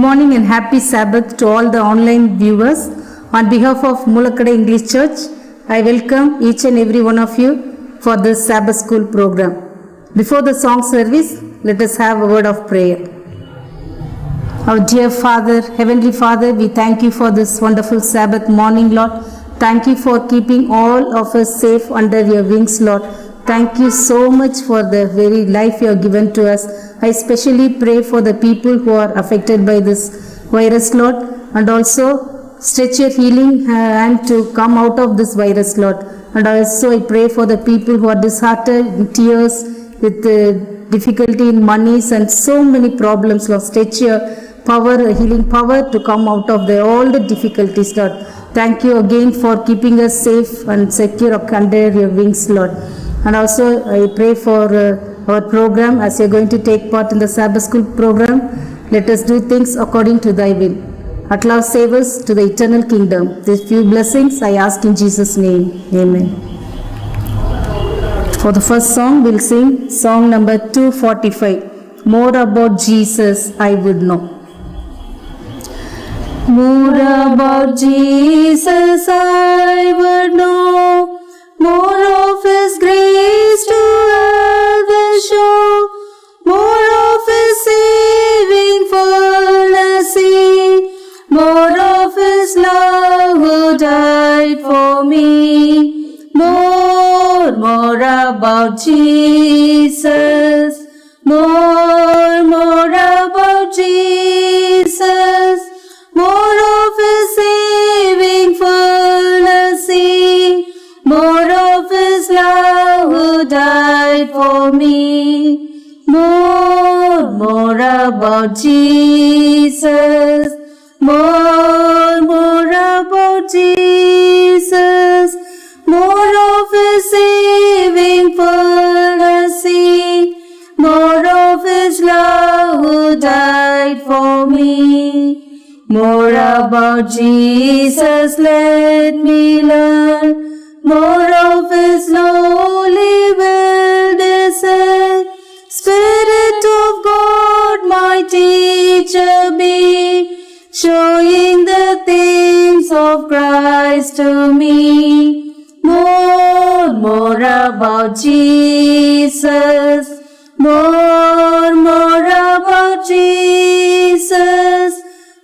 morning and happy Sabbath to all the online viewers. On behalf of Mulakada English Church, I welcome each and every one of you for this Sabbath School program. Before the song service, let us have a word of prayer. Our dear Father, Heavenly Father, we thank you for this wonderful Sabbath morning, Lord. Thank you for keeping all of us safe under your wings, Lord. Thank you so much for the very life you have given to us. I especially pray for the people who are affected by this virus, Lord, and also stretch your healing hand to come out of this virus, Lord. And also I pray for the people who are disheartened, in tears, with difficulty in monies and so many problems, Lord. Stretch your power, healing power to come out of all the difficulties, Lord. Thank you again for keeping us safe and secure under your wings, Lord. And also I pray for our program as you are going to take part in the Sabbath School program. Let us do things according to thy will. At last save us to the eternal kingdom. These few blessings I ask in Jesus' name. Amen. For the first song, we'll sing song number 245. More about Jesus I would know. More about Jesus I would know. More of His grace to others show, more of His saving fullness see, more of His love who died for me. More about Jesus, more about Jesus, more of His saving fullness see, more of His love who died for me. More about Jesus. More about Jesus. More of His saving fullness see. More of His love who died for me. More about Jesus, let me learn. More of His lowly will descend. Spirit of God, my teacher be, showing the things of Christ to me. More about Jesus. More about Jesus.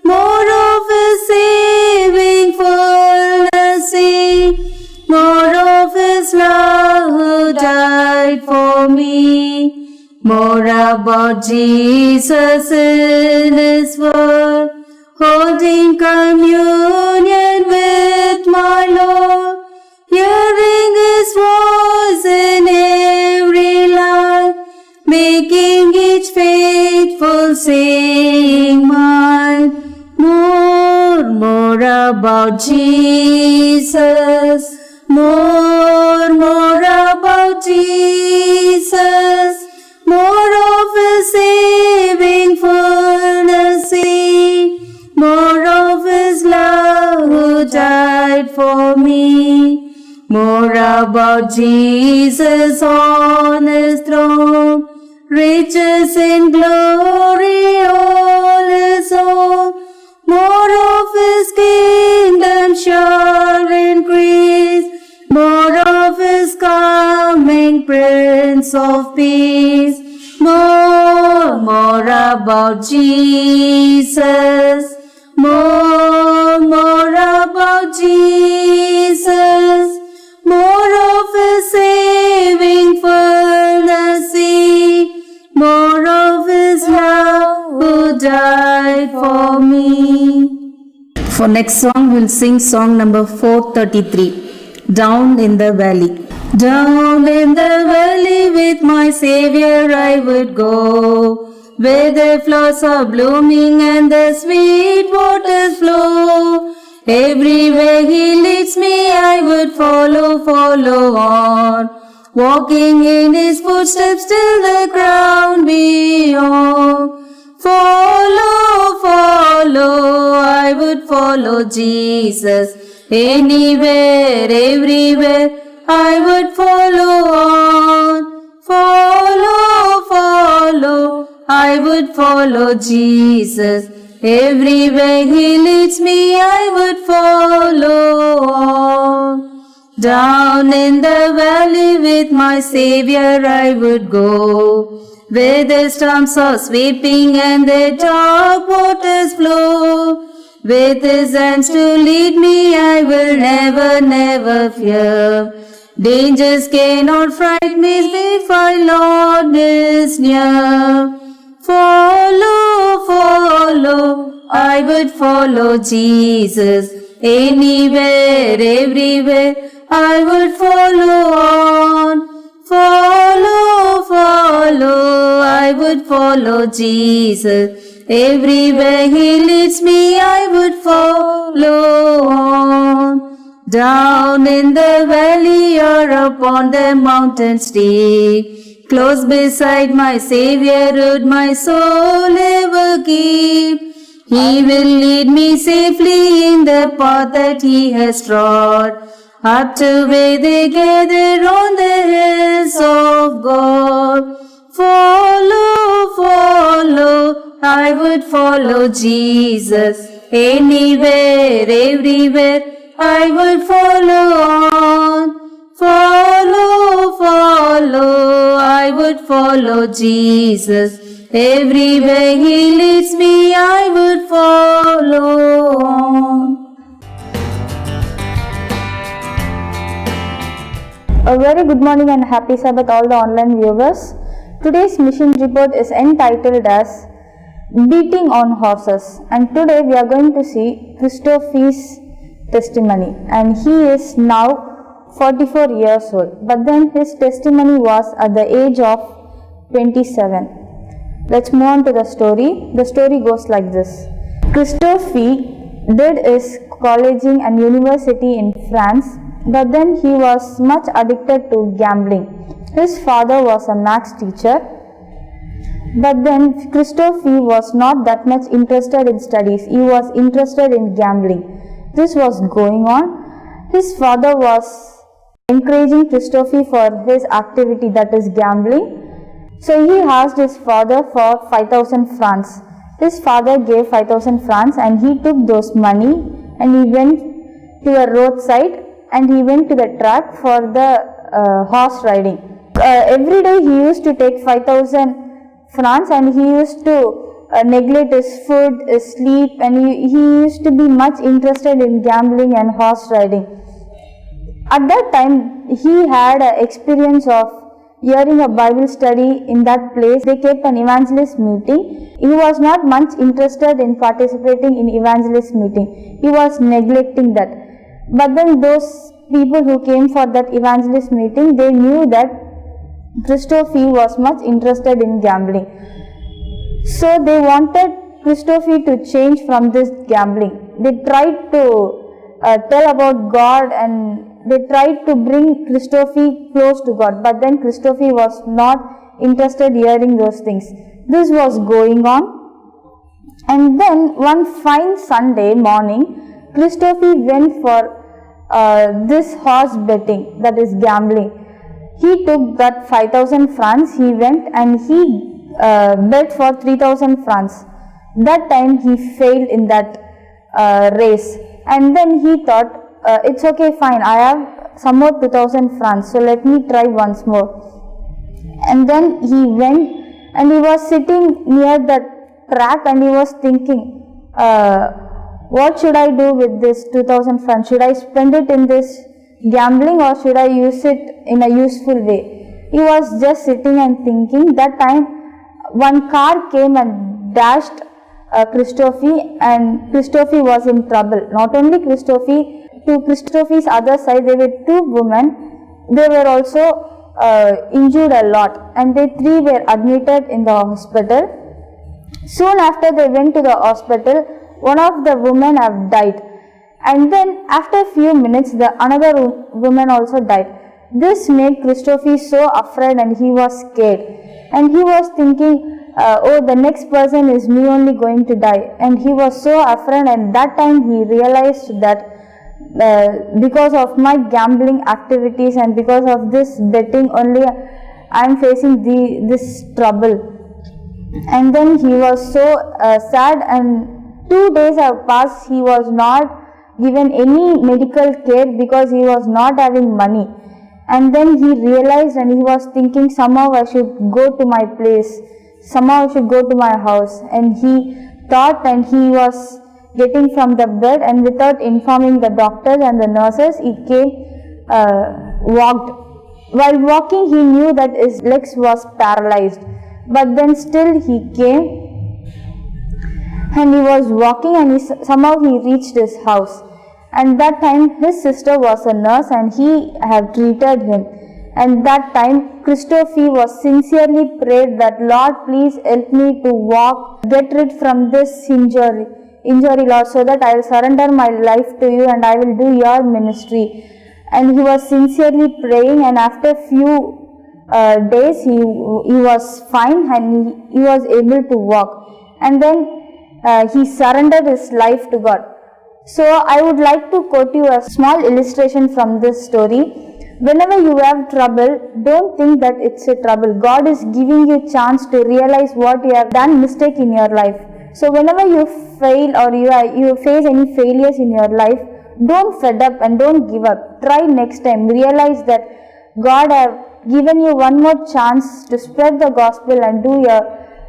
More of His saving fullness see. More of His love who died for me. More about Jesus in His word, holding communion with my Lord, hearing His voice in every line, making each faithful saying mine. More about Jesus. More about Jesus. More of His saving fullness see. More of His love who died for me. More about Jesus on His throne. Riches in glory all His own. More of His kingdom shall increase. More of His coming, Prince of Peace. More about Jesus. More about Jesus. More of His saving fullness see. More of His love who died for me. For next song, we'll sing song number 433. Down in the valley. Down in the valley with my Savior I would go, where the flowers are blooming and the sweet waters flow. Everywhere He leads me I would follow on, walking in His footsteps till the ground beyond. Follow, I would follow Jesus. Anywhere, everywhere, I would follow on. Follow, I would follow Jesus. Everywhere He leads me, I would follow on. Down in the valley with my Savior I would go, where the storms are sweeping and the dark waters flow. With His hands to lead me, I will never, never fear. Dangers cannot frighten me if my Lord is near. Follow, follow, I would follow Jesus. Anywhere, everywhere, I would follow on. Follow, follow, I would follow Jesus. Everywhere He leads me, I would follow on. Down in the valley or upon the mountain steep, close beside my Savior would my soul ever keep. He will lead me safely in the path that He has trod, up to where they gather on the hills of God. Follow, follow, I would follow Jesus. Anywhere, everywhere, I would follow on. Follow, follow, I would follow Jesus. Everywhere He leads me, I would follow on. A very good morning and happy Sabbath all the online viewers. Today's mission report is entitled as Beating on Horses, and today we are going to see Christopher's testimony, and he is now 44 years old, but then his testimony was at the age of 27. Let's move on to the story. The story goes like this. Christopher did his colleging and university in France, but then he was much addicted to gambling. His father was a maths teacher, but then Christopher was not that much interested in studies. He was interested in gambling. This was going on. His father was encouraging Christopher for his activity, that is gambling. So he asked his father for 5,000 francs. His father gave 5,000 francs and he took those money and he went to the roadside and he went to the track for the horse riding. Every day he used to take 5,000 francs and he used to neglect his food, his sleep, and he used to be much interested in gambling and horse riding. At that time, he had an experience of hearing a Bible study in that place. They kept an evangelist meeting. He was not much interested in participating in evangelist meeting. He was neglecting that. But then those people who came for that evangelist meeting, they knew that Christopher was much interested in gambling. So they wanted Christopher to change from this gambling. They tried to tell about God and they tried to bring Christopher close to God, but then Christopher was not interested hearing those things. This was going on, and then one fine Sunday morning, Christopher went for this horse betting, that is gambling. He took that 5,000 francs, he went and he bet for 3,000 francs. That time he failed in that race, and then he thought, it's okay, fine, I have some more 2,000 francs, so let me try once more. And then he went and he was sitting near the track and he was thinking, what should I do with this 2,000 francs? Should I spend it in this gambling or should I use it in a useful way? He was just sitting and thinking. That time one car came and dashed Christopher, and Christopher was in trouble. Not only Christopher, to Christopher's other side there were two women. They were also injured a lot, and they three were admitted in the hospital. Soon after they went to the hospital, one of the women have died, and then after a few minutes the another woman also died. This made Christopher so afraid and he was scared, and he was thinking, oh, the next person is me only going to die, and he was so afraid. And that time he realized that because of my gambling activities and because of this betting only I am facing this trouble. And then he was so sad and 2 days have passed, he was not given any medical care because he was not having money. And then he realized and he was thinking, somehow I should go to my place, somehow I should go to my house. And he thought, and he was getting from the bed, and without informing the doctors and the nurses, he came, walked. While walking, he knew that his legs was paralyzed, but then still he came and he was walking, and somehow he reached his house. And that time his sister was a nurse and he had treated him. And that time Christophe was sincerely prayed that, Lord, please help me to walk, get rid from this injury, Lord, so that I will surrender my life to you and I will do your ministry. And he was sincerely praying, and after few days he was fine and he was able to walk. And then he surrendered his life to God. So I would like to quote you a small illustration from this story. Whenever you have trouble, don't think that it's a trouble. God is giving you a chance to realize what you have done mistake in your life. So whenever you fail or you face any failures in your life, don't fed up and don't give up. Try next time. Realize that God have given you one more chance to spread the gospel and do your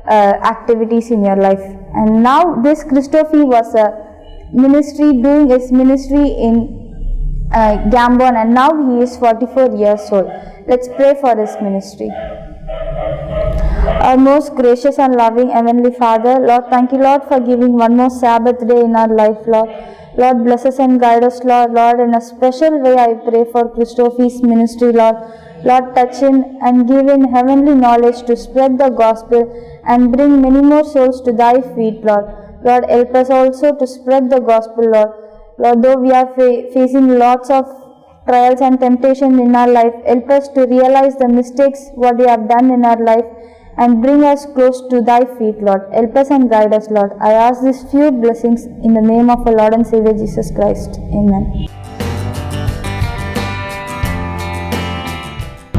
activities in your life. And now this Christophe was doing his ministry in Gabon, and now he is 44 years old. Let's pray for his ministry. Our most gracious and loving Heavenly Father, Lord, thank you, Lord, for giving one more Sabbath day in our life, Lord. Lord, bless us and guide us, Lord. Lord, in a special way, I pray for Christophe's ministry, Lord. Lord, touch him and give him heavenly knowledge to spread the gospel and bring many more souls to thy feet, Lord. Lord, help us also to spread the gospel, Lord. Lord, though we are facing lots of trials and temptations in our life, help us to realize the mistakes what we have done in our life and bring us close to thy feet, Lord. Help us and guide us, Lord. I ask these few blessings in the name of our Lord and Savior Jesus Christ. Amen.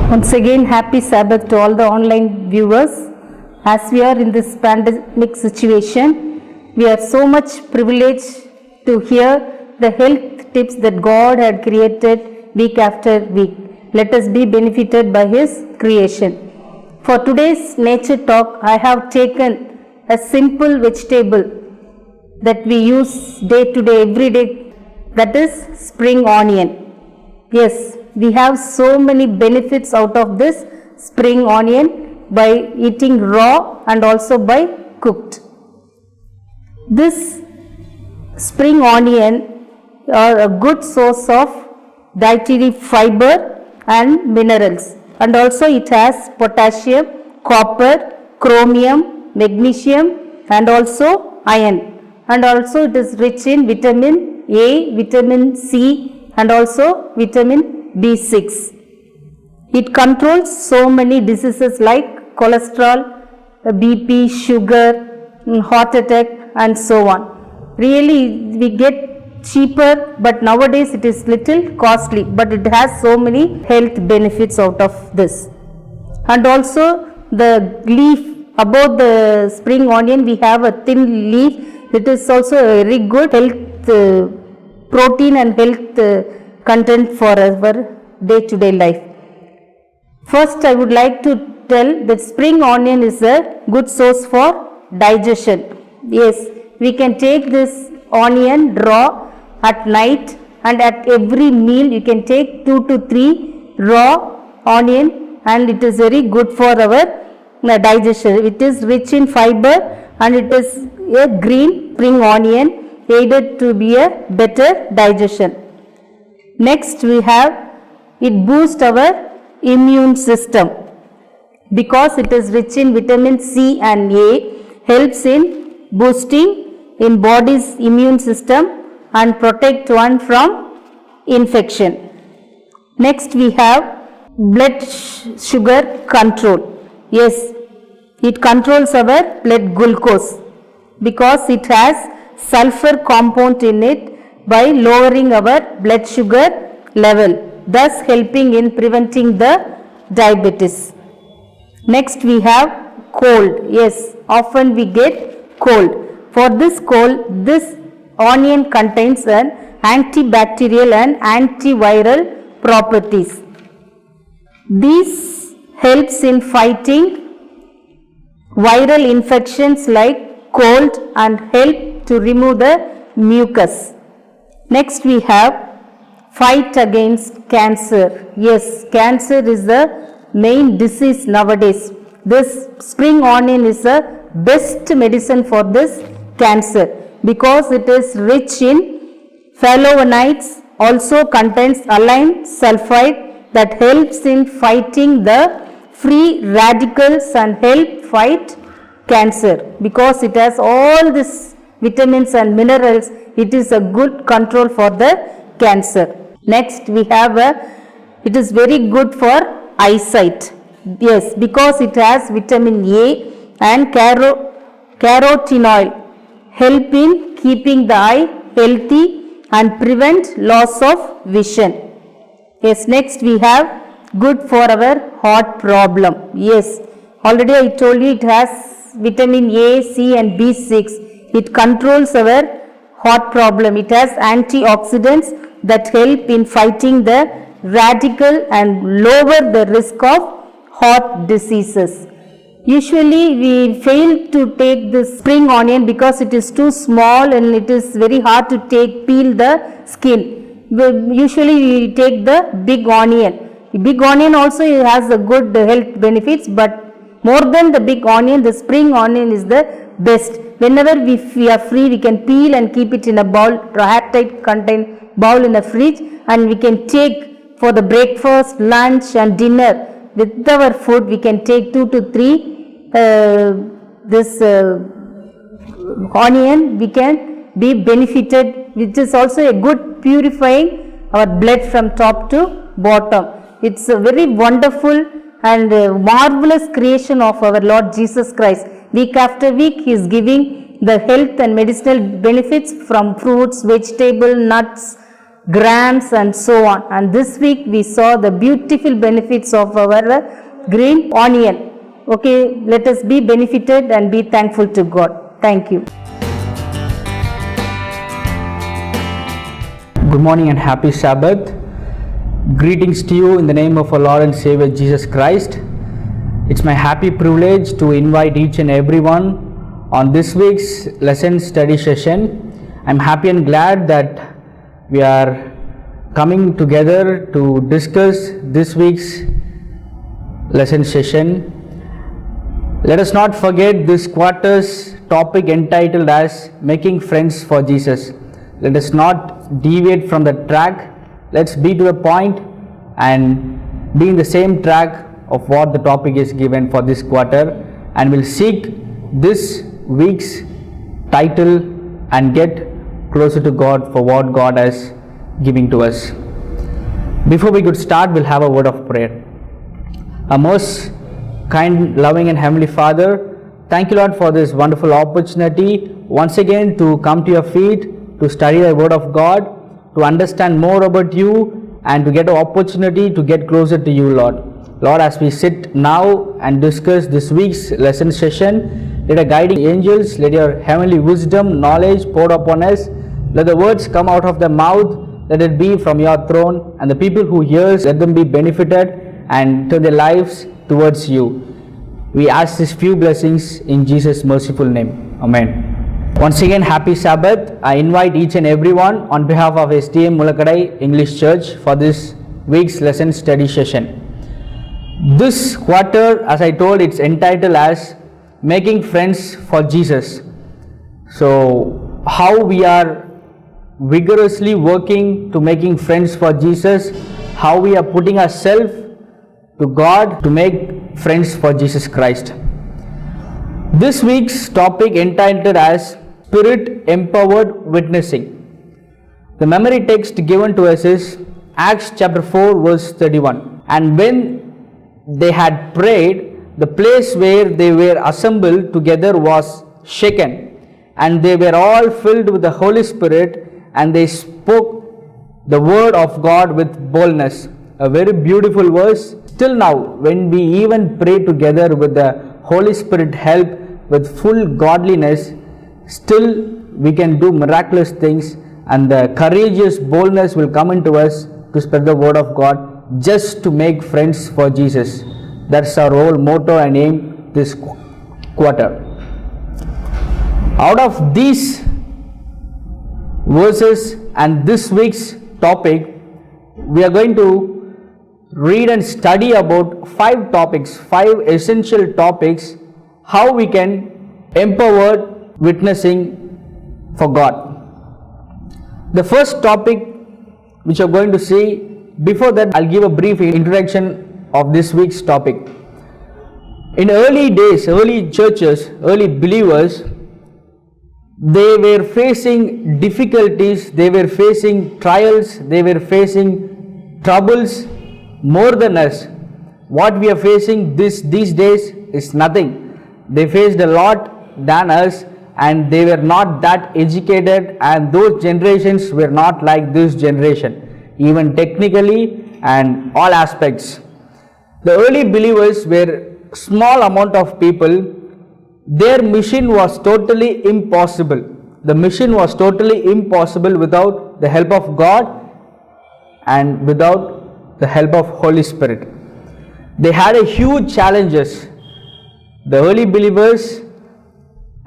Once again, happy Sabbath to all the online viewers. As we are in this pandemic situation, we are so much privileged to hear the health tips that God had created week after week. Let us be benefited by His creation. For today's nature talk, I have taken a simple vegetable that we use day to day, every day, that is spring onion. Yes, we have so many benefits out of this spring onion by eating raw and also by cooked. This spring onion are a good source of dietary fiber and minerals, and also it has potassium, copper, chromium, magnesium and also iron, and also it is rich in vitamin A, vitamin C and also vitamin B6. It controls so many diseases like cholesterol, BP, sugar, heart attack and so on. Really we get cheaper, but nowadays it is little costly, but it has so many health benefits out of this. And also the leaf, above the spring onion we have a thin leaf. It is also a very good health protein and health content for our day to day life. First I would like to tell that spring onion is a good source for digestion. Yes, we can take this onion raw at night, and at every meal you can take 2 to 3 raw onion, and it is very good for our digestion. It is rich in fiber and it is a green spring onion, aided to be a better digestion. Next we have, it boosts our immune system because it is rich in vitamin C and A, helps in boosting in body's immune system and protect one from infection. Next we have blood sugar control. Yes, it controls our blood glucose because it has sulfur compound in it by lowering our blood sugar level, thus helping in preventing the diabetes. Next we have cold. Yes, often we get cold. For this cold, this onion contains an antibacterial and antiviral properties. This helps in fighting viral infections like cold and help to remove the mucus. Next we have fight against cancer. Yes, cancer is the main disease nowadays. This spring onion is the best medicine for this cancer because it is rich in flavonoids, also contains align sulfide that helps in fighting the free radicals and help fight cancer. Because it has all these vitamins and minerals, it is a good control for the cancer. Next we have it is very good for eyesight. Yes, because it has vitamin A and carotenoid, help in keeping the eye healthy and prevent loss of vision. Yes, next we have good for our heart problem. Yes, already I told you it has vitamin A, C and B6. It controls our heart problem. It has antioxidants that help in fighting the radical and lower the risk of heart diseases. Usually we fail to take this spring onion because it is too small and it is very hard to peel the skin. Usually we take the big onion. The big onion also has a good health benefits, but more than the big onion, the spring onion is the best. Whenever we are free, we can peel and keep it in a bowl, airtight contained bowl in a fridge, and we can take for the breakfast, lunch and dinner. With our food, we can take 2 to 3 this onion. We can be benefited, which is also a good purifying our blood from top to bottom. It's a very wonderful and marvelous creation of our Lord Jesus Christ. Week after week He is giving the health and medicinal benefits from fruits, vegetable, nuts, grams and so on. And this week we saw the beautiful benefits of our green onion. Okay, let us be benefited and be thankful to God. Thank you. Good morning and happy Sabbath. Greetings to you in the name of our Lord and Savior Jesus Christ. It's my happy privilege to invite each and everyone on this week's lesson study session. I'm happy and glad that we are coming together to discuss this week's lesson session. Let us not forget this quarter's topic entitled as Making Friends for Jesus. Let us not deviate from the track. Let's be to the point and be in the same track of what the topic is given for this quarter, and we'll seek this week's title and get closer to God for what God has given to us. Before we could start, we'll have a word of prayer. Our most kind, loving and heavenly Father, thank you Lord for this wonderful opportunity once again to come to your feet, to study the word of God, to understand more about you and to get an opportunity to get closer to you, Lord. Lord, as we sit now and discuss this week's lesson session, let our guiding angels, let your heavenly wisdom, knowledge poured upon us, let the words come out of the mouth, let it be from your throne, and the people who hear, let them be benefited and turn their lives towards you. We ask these few blessings in Jesus' merciful name. Amen. Once again, happy Sabbath. I invite each and everyone on behalf of STM Mulakadai English Church for this week's lesson study session. This quarter, as I told, it's entitled as Making Friends for Jesus. So, how we are vigorously working to making friends for Jesus, how we are putting ourselves to God to make friends for Jesus Christ. This week's topic entitled as Spirit Empowered Witnessing. The memory text given to us is Acts chapter 4 verse 31. And when they had prayed, the place where they were assembled together was shaken, and they were all filled with the Holy Spirit, and they spoke the word of God with boldness. A very beautiful verse. Still now, when we even pray together with the Holy Spirit help with full godliness, still we can do miraculous things, and the courageous boldness will come into us to spread the word of God, just to make friends for Jesus. That's our whole motto and aim this quarter. Out of these verses and this week's topic, we are going to read and study about 5 topics, 5 essential topics, how we can empower witnessing for God. The first topic which you are going to see, before that I'll give a brief introduction of this week's topic. In early days, early churches, early believers, they were facing difficulties, they were facing trials, they were facing troubles more than us. What we are facing these days is nothing. They faced a lot than us, and they were not that educated, and those generations were not like this generation, even technically and all aspects. The early believers were small amount of people. Their mission was totally impossible. The mission was totally impossible without the help of God and without the help of Holy Spirit. They had a huge challenges. The early believers,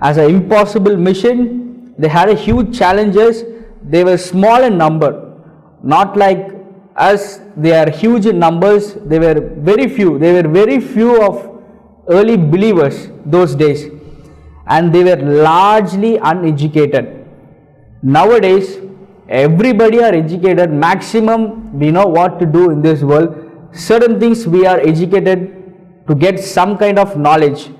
as an impossible mission, they had a huge challenges. They were small in number, not like us. They are huge in numbers. They were very few. They were very few of early believers those days, and they were largely uneducated. Nowadays everybody are educated. Maximum we know what to do in this world. Certain things we are educated to get some kind of knowledge,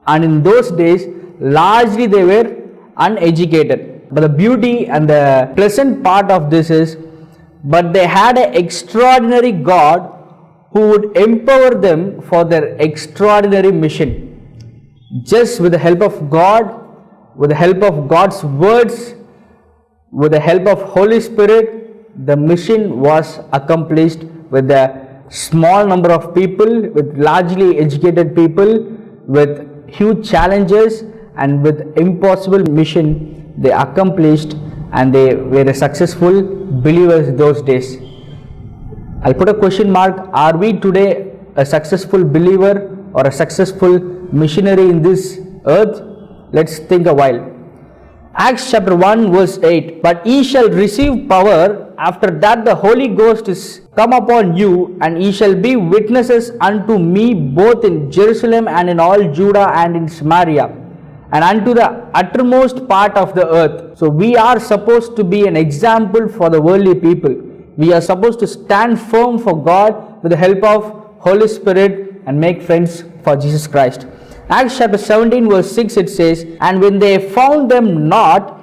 and in those days largely they were uneducated. But the beauty and the pleasant part of this is, but they had an extraordinary God who would empower them for their extraordinary mission. Just with the help of God, with the help of God's words, with the help of Holy Spirit, the mission was accomplished with a small number of people, with largely educated people, with huge challenges, and with impossible mission they accomplished, and they were successful believers those days. I'll put a question mark. Are we today a successful believer or a successful missionary in this earth? Let's think a while. Acts chapter 1 verse 8, but ye shall receive power, after that the Holy Ghost is come upon you, and ye shall be witnesses unto me both in Jerusalem and in all Judah and in Samaria, and unto the uttermost part of the earth. So we are supposed to be an example for the worldly people. We are supposed to stand firm for God with the help of Holy Spirit and make friends for Jesus Christ. Acts chapter 17 verse 6, it says, and when they found them not,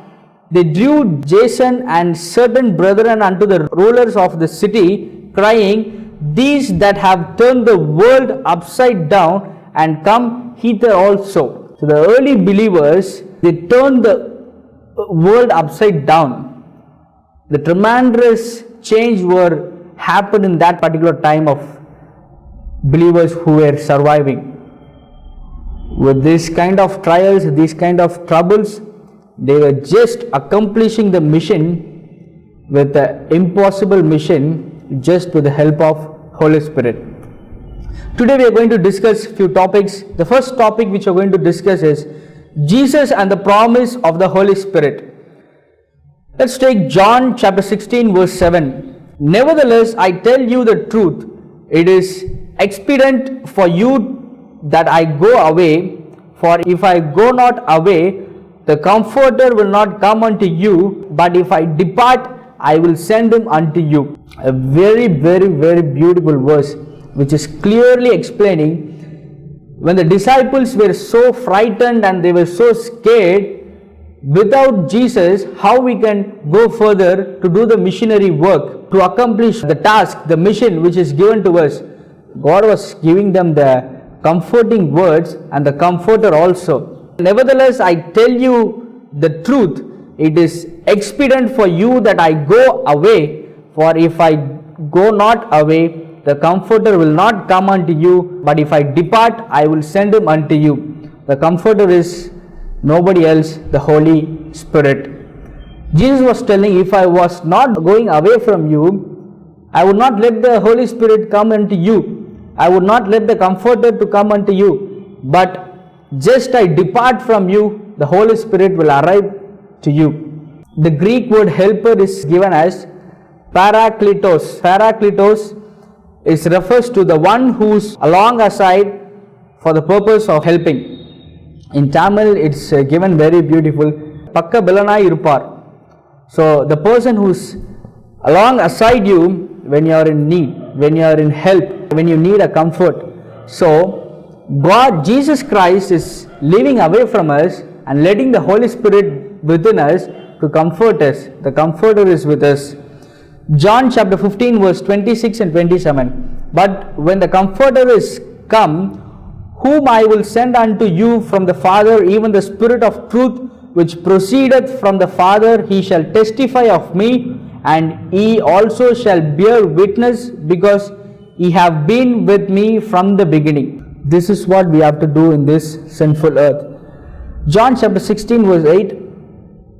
they drew Jason and certain brethren unto the rulers of the city, crying, these that have turned the world upside down and come hither also. So the early believers, they turned the world upside down. The tremendous change were happened in that particular time of believers who were surviving. With this kind of trials, these kind of troubles, they were just accomplishing the mission with the impossible mission, just with the help of Holy Spirit. Today we are going to discuss few topics. The first topic which we are going to discuss is Jesus and the promise of the Holy Spirit. Let's take John chapter 16 verse 7. Nevertheless, I tell you the truth, it is expedient for you that I go away, for if I go not away, the Comforter will not come unto you, but if I depart, I will send him unto you. A very, very, very beautiful verse, which is clearly explaining when the disciples were so frightened and they were so scared, without Jesus, how we can go further to do the missionary work, to accomplish the task, the mission which is given to us. God was giving them the comforting words and the Comforter also. Nevertheless, I tell you the truth, it is expedient for you that I go away, for if I go not away, the Comforter will not come unto you, but if I depart, I will send him unto you. The Comforter is nobody else, the Holy Spirit. Jesus was telling, if I was not going away from you, I would not let the Holy Spirit come unto you. I would not let the Comforter to come unto you. But just I depart from you, the Holy Spirit will arrive to you. The Greek word helper is given as parakletos. Parakletos refers to the one who's along aside for the purpose of helping. In Tamil, it's given very beautiful. Pakka belanai irupar. So the person who's along aside you when you are in need, when you are in help, when you need a comfort. So God, Jesus Christ, is living away from us and letting the Holy Spirit within us to comfort us. The Comforter is with us. John chapter 15 verse 26 and 27. But when the Comforter is come, whom I will send unto you from the Father, even the Spirit of truth, which proceedeth from the Father, he shall testify of me, and ye also shall bear witness, because ye have been with me from the beginning. This is what we have to do in this sinful earth. John chapter 16 verse 8,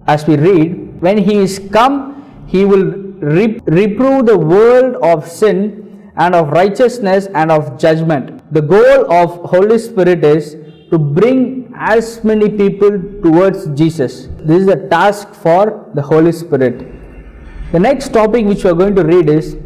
as we read, when he is come, he will reprove the world of sin and of righteousness and of judgment. The goal of Holy Spirit is to bring as many people towards Jesus. This is a task for the Holy Spirit. The next topic which we are going to read is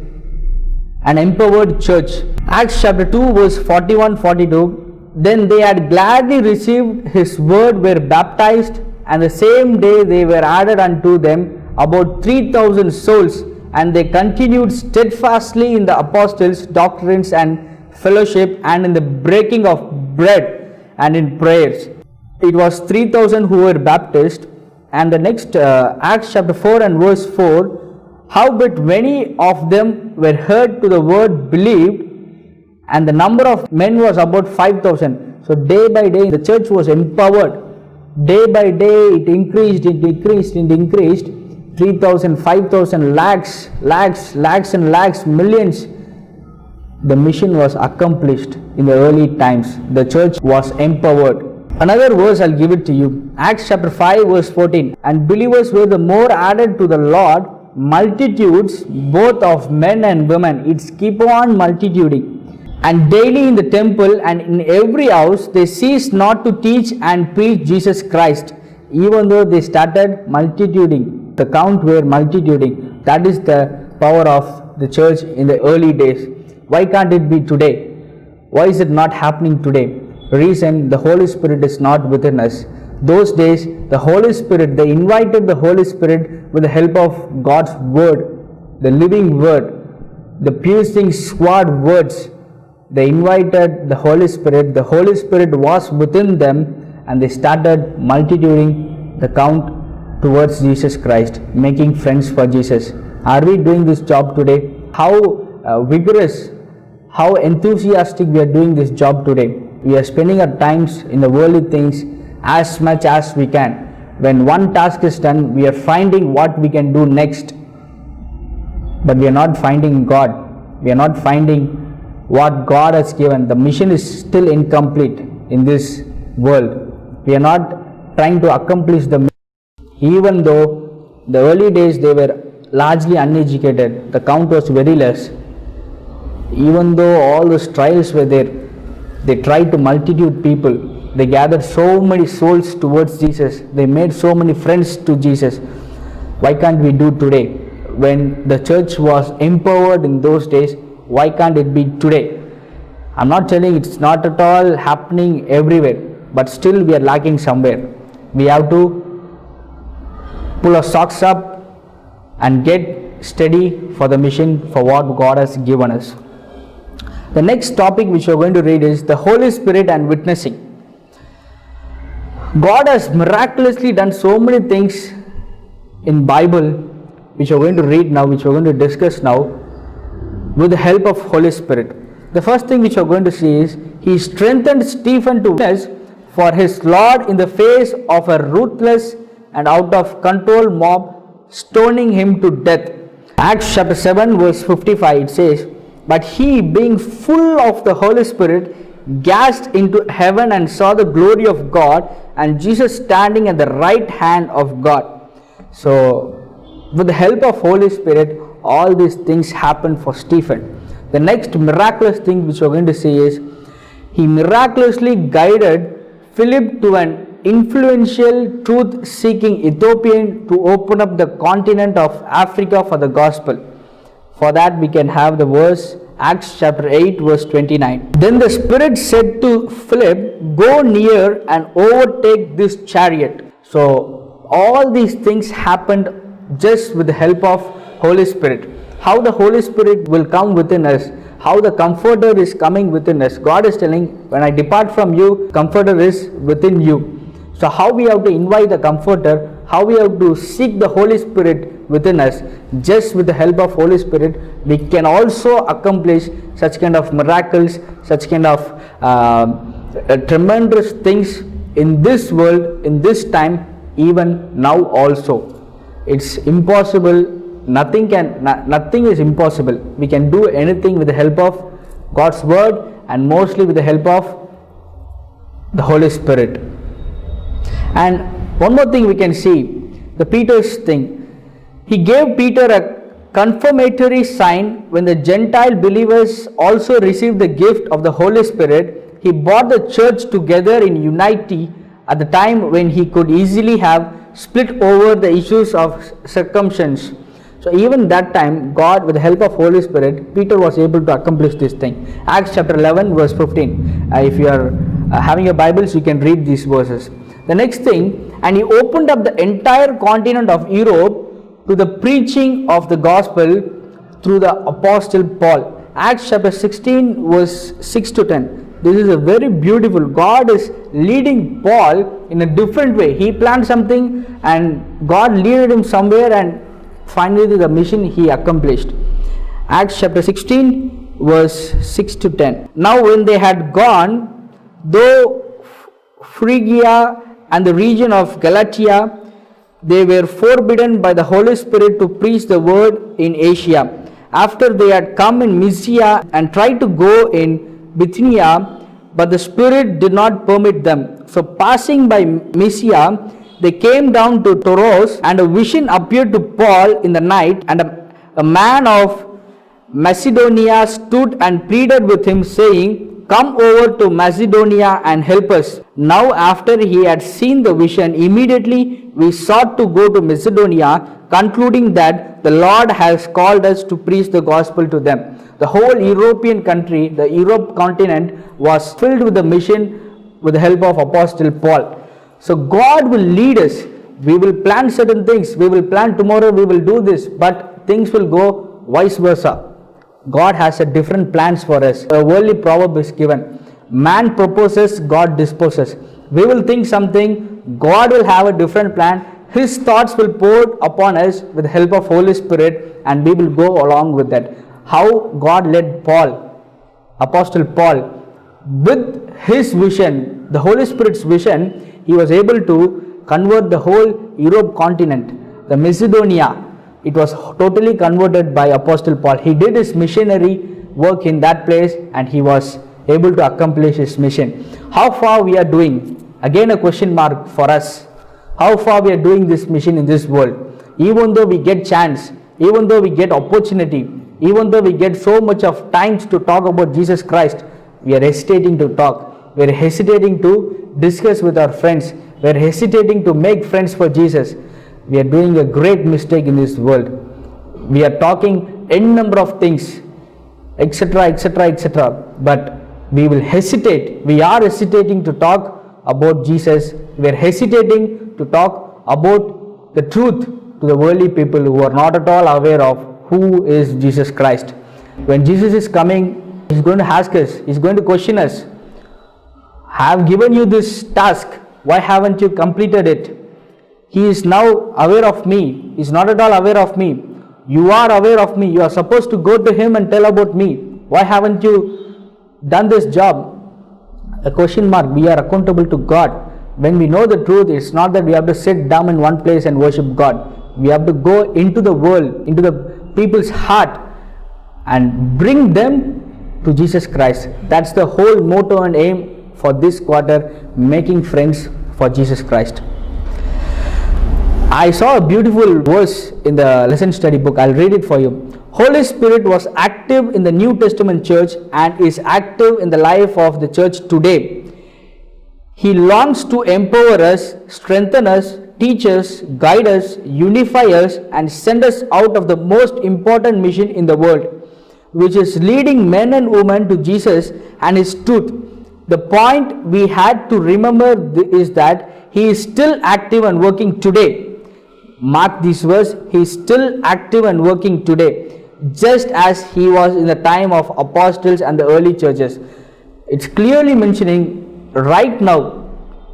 an empowered church. Acts chapter 2 verse 41-42. Then they had gladly received his word, were baptized, and the same day they were added unto them about 3,000 souls, and they continued steadfastly in the apostles' doctrines and fellowship, and in the breaking of bread, and in prayers. It was 3,000 who were baptized. And the next Acts chapter 4 and verse 4, howbeit many of them were heard to the word, believed, and the number of men was about 5,000. So day by day the church was empowered. Day by day it increased, 3,000, 5,000, lakhs and lakhs, millions. The mission was accomplished in the early times. The church was empowered. Another verse, I'll give it to you. Acts chapter 5 verse 14. And believers were the more added to the Lord, multitudes both of men and women. It's keep on multituding. And daily in the temple and in every house they ceased not to teach and preach Jesus Christ. Even though they started multituding, the count were multituding. That is the power of the church in the early days. Why can't it be today? Why is it not happening today? Reason, the Holy Spirit is not within us. Those days, the Holy Spirit, they invited the Holy Spirit with the help of God's word, the living word, the piercing sword words. They invited the Holy Spirit. The Holy Spirit was within them, and they started multituding the count towards Jesus Christ, making friends for Jesus. Are we doing this job today? How vigorous, how enthusiastic we are doing this job today. We are spending our times in the worldly things as much as we can. When one task is done, we are finding what we can do next. But we are not finding God. We are not finding what God has given. The mission is still incomplete in this world. We are not trying to accomplish the mission. Even though the early days they were largely uneducated, the count was very less. Even though all those trials were there, they tried to multitude people. They gathered so many souls towards Jesus. They made so many friends to Jesus. Why can't we do today? When the church was empowered in those days, why can't it be today? I'm not telling it's not at all happening everywhere, but still we are lacking somewhere. We have to pull our socks up and get steady for the mission, for what God has given us. The next topic which we are going to read is the Holy Spirit and witnessing. God has miraculously done so many things in Bible which we are going to read now, which we are going to discuss now, with the help of Holy Spirit. The first thing which we are going to see is he strengthened Stephen to witness for his Lord in the face of a ruthless and out of control mob, stoning him to death. Acts chapter 7 verse 55, it says, but he, being full of the Holy Spirit, gazed into heaven and saw the glory of God and Jesus standing at the right hand of God. So with the help of Holy Spirit, all these things happened for Stephen. The next miraculous thing which we are going to see is he miraculously guided Philip to an influential truth-seeking Ethiopian to open up the continent of Africa for the gospel. For that we can have the verse Acts chapter 8 verse 29. Then the Spirit said to Philip, go near and overtake this chariot. So all these things happened just with the help of Holy Spirit. How the Holy Spirit will come within us, how the Comforter is coming within us. God is telling, when I depart from you, Comforter is within you. So how we have to invite the Comforter, how we have to seek the Holy Spirit within us. Just with the help of Holy Spirit, we can also accomplish such kind of miracles, such kind of tremendous things in this world, in this time, even now also. It's impossible. Nothing is impossible. We can do anything with the help of God's word and mostly with the help of the Holy Spirit. And one more thing we can see, the Peter's thing. He gave Peter a confirmatory sign when the Gentile believers also received the gift of the Holy Spirit. He brought the church together in unity at the time when he could easily have split over the issues of circumcision. So even that time, God, with the help of Holy Spirit, Peter was able to accomplish this thing. Acts chapter 11 verse 15. If you are having your Bibles, you can read these verses. The next thing, and he opened up the entire continent of Europe to the preaching of the gospel through the apostle Paul. Acts chapter 16 verse 6 to 10. This is a very beautiful. God is leading Paul in a different way. He planned something and God led him somewhere, and finally the mission he accomplished. Acts chapter 16 verse 6 to 10. Now when they had gone, though Phrygia and the region of Galatia, they were forbidden by the Holy Spirit to preach the word in Asia. After they had come in Mysia and tried to go in Bithynia, but the Spirit did not permit them. So passing by Mysia, they came down to Troas, and a vision appeared to Paul in the night, and a man of Macedonia stood and pleaded with him, saying, come over to Macedonia and help us. Now after he had seen the vision, immediately we sought to go to Macedonia, concluding that the Lord has called us to preach the gospel to them. The whole European country, the Europe continent, was filled with the mission with the help of Apostle Paul. So God will lead us. We will plan certain things. We will plan tomorrow, we will do this, but things will go vice versa. God has a different plans for us. A worldly proverb is given. Man proposes, God disposes. We will think something, God will have a different plan. His thoughts will pour upon us with the help of Holy Spirit, and we will go along with that. How God led Paul, Apostle Paul, with his vision, the Holy Spirit's vision, he was able to convert the whole Europe continent. The Macedonia, it was totally converted by Apostle Paul. He did his missionary work in that place, and he was able to accomplish his mission. How far we are doing? Again a question mark for us. How far we are doing this mission in this world? Even though we get chance, even though we get opportunity, even though we get so much of times to talk about Jesus Christ, we are hesitating to talk. We are hesitating to discuss with our friends. We are hesitating to make friends for Jesus. We are doing a great mistake in this world. We are talking n number of things, etc., etc., etc., but we will hesitate. We are hesitating to talk about Jesus. We are hesitating to talk about the truth to the worldly people who are not at all aware of who is Jesus Christ. When Jesus is coming, He is going to ask us, He is going to question us. I have given you this task, why haven't you completed it? He is now aware of me. He is not at all aware of me. You are aware of me. You are supposed to go to Him and tell about me. Why haven't you done this job? A question mark. We are accountable to God. When we know the truth, it's not that we have to sit down in one place and worship God. We have to go into the world, into the people's heart, and bring them to Jesus Christ. That's the whole motto and aim for this quarter, making friends for Jesus Christ. I saw a beautiful verse in the lesson study book. I'll read it for you. Holy Spirit was active in the New Testament church and is active in the life of the church today. He longs to empower us, strengthen us, teach us, guide us, unify us, and send us out of the most important mission in the world, which is leading men and women to Jesus and His truth. The point we had to remember is that He is still active and working today. Mark this verse, He is still active and working today, just as He was in the time of apostles and the early churches. It's clearly mentioning right now,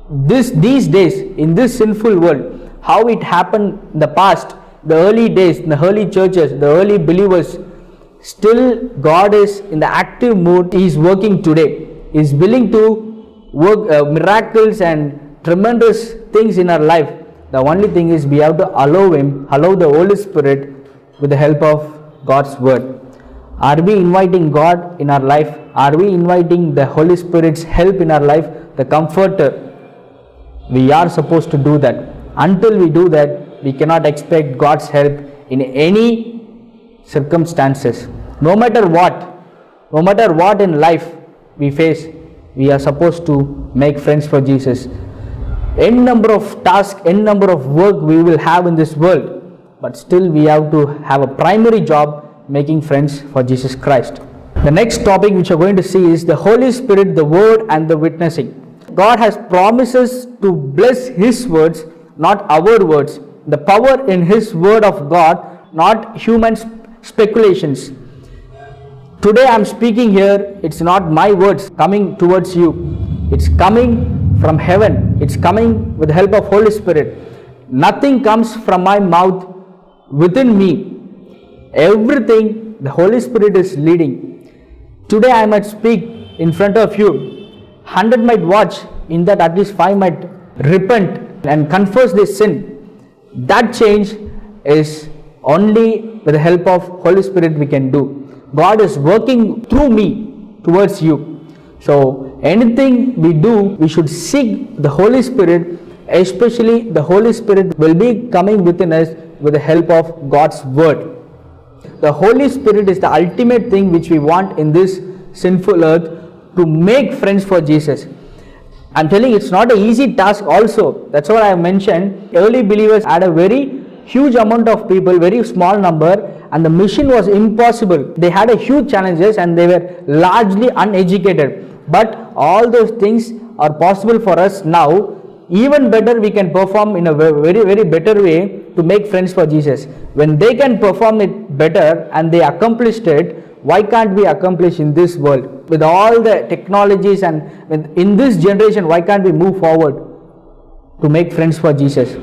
these days, in this sinful world, how it happened in the past, the early days, in the early churches, the early believers. Still, God is in the active mood. He is working today. He is willing to work miracles and tremendous things in our life. The only thing is we have to allow Him, allow the Holy Spirit with the help of God's word. Are we inviting God in our life? Are we inviting the Holy Spirit's help in our life, the Comforter? We are supposed to do that. Until we do that, we cannot expect God's help in any circumstances. No matter what in life we face, we are supposed to make friends for Jesus. N number of tasks, n number of work we will have in this world, but still we have to have a primary job, making friends for Jesus Christ. The next topic which we are going to see is the Holy Spirit, the Word and the witnessing. God has promises to bless His words, not our words. The power in His Word of God, not human speculations. Today I am speaking here, it's not my words coming towards you. It's coming from heaven. It's coming with the help of Holy Spirit. Nothing comes from my mouth within me. Everything the Holy Spirit is leading. Today I might speak in front of you. 100 might watch, in that at least 5 might repent and confess their sin. That change is only with the help of Holy Spirit we can do. God is working through me towards you. So anything we do, we should seek the Holy Spirit. Especially the Holy Spirit will be coming within us with the help of God's word. The Holy Spirit is the ultimate thing which we want in this sinful earth, to make friends for Jesus. I'm telling you, it's not an easy task also. That's what I have mentioned. Early believers had a very huge amount of people, very small number, and the mission was impossible. They had a huge challenges and they were largely uneducated. But all those things are possible for us now. Even better, we can perform in a very better way to make friends for Jesus. When they can perform it better and they accomplished it, why can't we accomplish in this world? With all the technologies and in this generation, why can't we move forward to make friends for Jesus?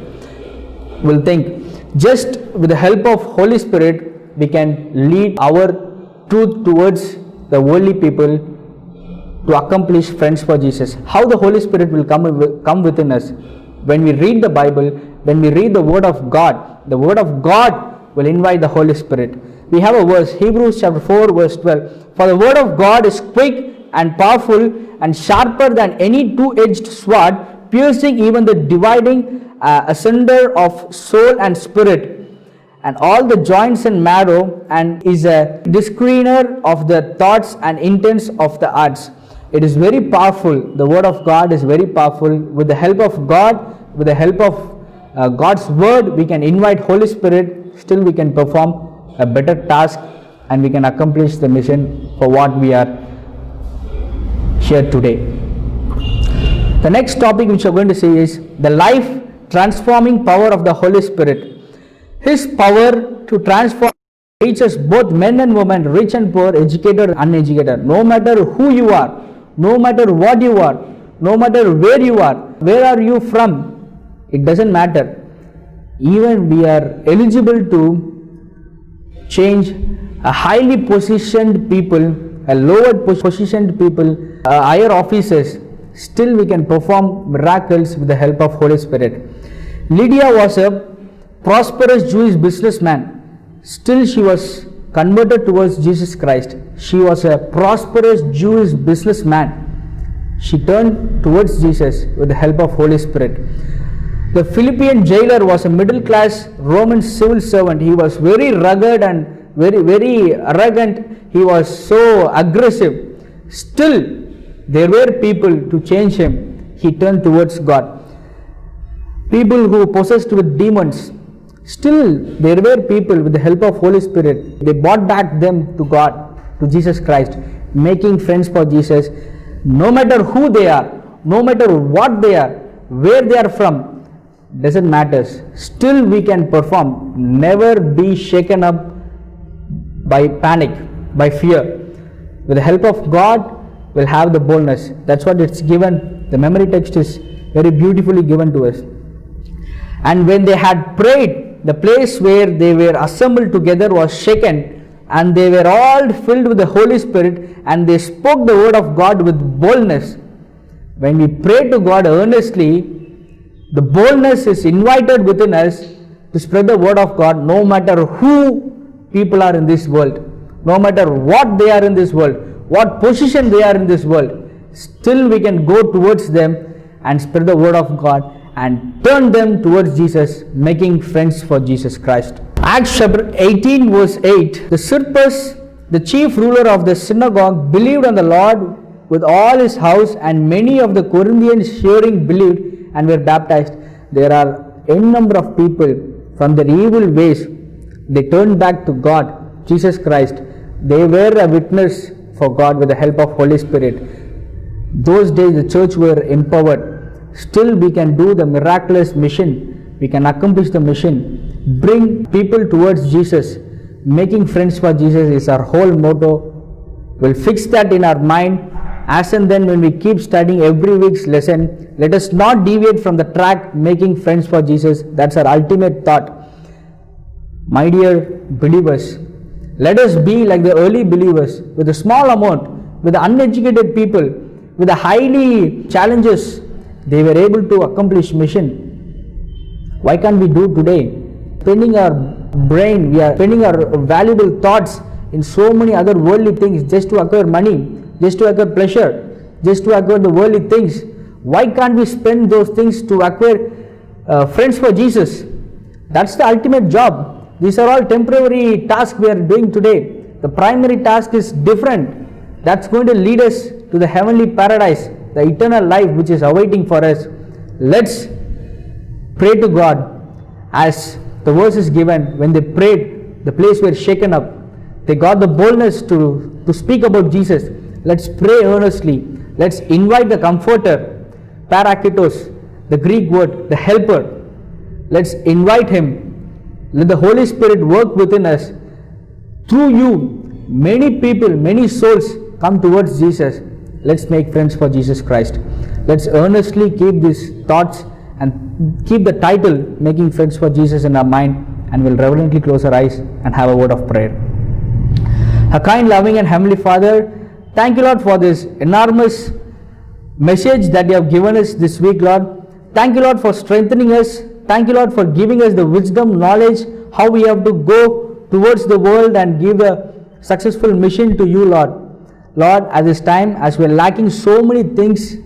We'll think, just with the help of Holy Spirit, we can lead our truth towards the worldly people to accomplish friends for Jesus. How the Holy Spirit will come within us? When we read the Bible, when we read the Word of God will invite the Holy Spirit. We have a verse, Hebrews chapter 4 verse 12. For the Word of God is quick and powerful and sharper than any two-edged sword, piercing even the dividing asunder of soul and spirit, and all the joints and marrow, and is a discerner of the thoughts and intents of the hearts. It is very powerful. The Word of God is very powerful. With the help of God, with the help of God's Word, we can invite Holy Spirit. Still we can perform a better task and we can accomplish the mission for what we are here today. The next topic which we are going to see is the life transforming power of the Holy Spirit. His power to transform reaches both men and women, rich and poor, educated and uneducated. No matter who you are, no matter what you are, no matter where you are, where are you from, it doesn't matter. Even we are eligible to change a highly positioned people, a lower positioned people, higher officers. Still we can perform miracles with the help of Holy Spirit. Lydia was a prosperous Jewish businessman. Still she was converted towards Jesus Christ. She was a prosperous Jewish businessman. she turned towards Jesus with the help of Holy Spirit. The Philippian jailer was a middle class Roman civil servant. He was very rugged and very arrogant. He was so aggressive. Still, there were people to change him. He turned towards God. People who possessed with demons, still there were people with the help of Holy Spirit. They brought back them to God, to Jesus Christ, making friends for Jesus. No matter who they are, no matter what they are, where they are from, doesn't matter. Still we can perform. Never be shaken up by panic, by fear. With the help of God, we'll have the boldness. That's what it's given. The memory text is very beautifully given to us. And when they had prayed, the place where they were assembled together was shaken, and they were all filled with the Holy Spirit, and they spoke the word of God with boldness. When we pray to God earnestly, the boldness is invited within us to spread the word of God, no matter who people are in this world, no matter what they are in this world, what position they are in this world. Still we can go towards them and spread the word of God and turn them towards Jesus, making friends for Jesus Christ. Acts chapter 18 verse 8. The Circus, the chief ruler of the synagogue, believed on the Lord with all his house, and many of the Corinthians hearing believed and were baptized. There are n number of people from their evil ways. They turned back to God, Jesus Christ. They were a witness for God with the help of Holy Spirit. Those days the church were empowered. Still we can do the miraculous mission. We can accomplish the mission. Bring people towards Jesus. Making friends for Jesus is our whole motto. We'll fix that in our mind. As and then when we keep studying every week's lesson, let us not deviate from the track, making friends for Jesus. That's our ultimate thought. My dear believers, let us be like the early believers, with a small amount, with the uneducated people, with the highly challenges. They were able to accomplish mission. Why can't we do today? Spending our brain, we are spending our valuable thoughts in so many other worldly things just to acquire money, just to acquire pleasure, just to acquire the worldly things. Why can't we spend those things to acquire friends for Jesus? That's the ultimate job. These are all temporary tasks we are doing today. The primary task is different. That's going to lead us to the heavenly paradise, the eternal life which is awaiting for us. Let's pray to God as the verse is given. When they prayed, the place were shaken up. They got the boldness to speak about Jesus. Let's pray earnestly. Let's invite the Comforter, Parakletos, the Greek word, the Helper. Let's invite Him. Let the Holy Spirit work within us. Through you, many people, many souls come towards Jesus. Let's make friends for Jesus Christ. Let's earnestly keep these thoughts and keep the title, Making Friends for Jesus, in our mind, and we'll reverently close our eyes and have a word of prayer. A kind, loving and heavenly Father, thank you, Lord, for this enormous message that you have given us this week, Lord. Thank you, Lord, for strengthening us. Thank you, Lord, for giving us the wisdom, knowledge, how we have to go towards the world and give a successful mission to you, Lord. Lord, at this time, as we are lacking so many things,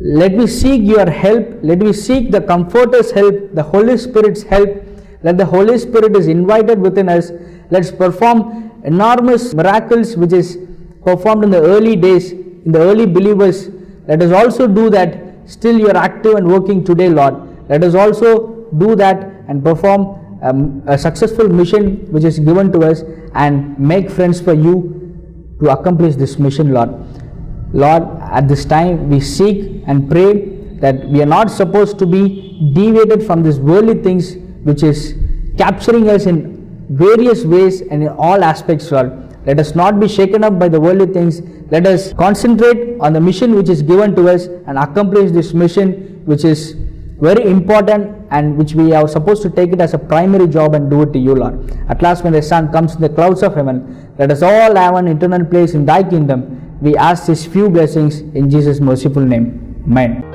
let me seek your help. Let me seek the Comforter's help, the Holy Spirit's help. Let the Holy Spirit is invited within us. Let's perform enormous miracles which is performed in the early days, in the early believers. Let us also do that. Still you are active and working today, Lord. Let us also do that and perform a successful mission which is given to us and make friends for you to accomplish this mission, Lord. Lord, at this time we seek and pray that we are not supposed to be deviated from these worldly things which is capturing us in various ways and in all aspects, Lord. Let us not be shaken up by the worldly things. Let us concentrate on the mission which is given to us and accomplish this mission which is very important and which we are supposed to take it as a primary job and do it to you, Lord. At last, when the Son comes in the clouds of heaven, let us all have an eternal place in thy kingdom. We ask these few blessings in Jesus' merciful name. Amen.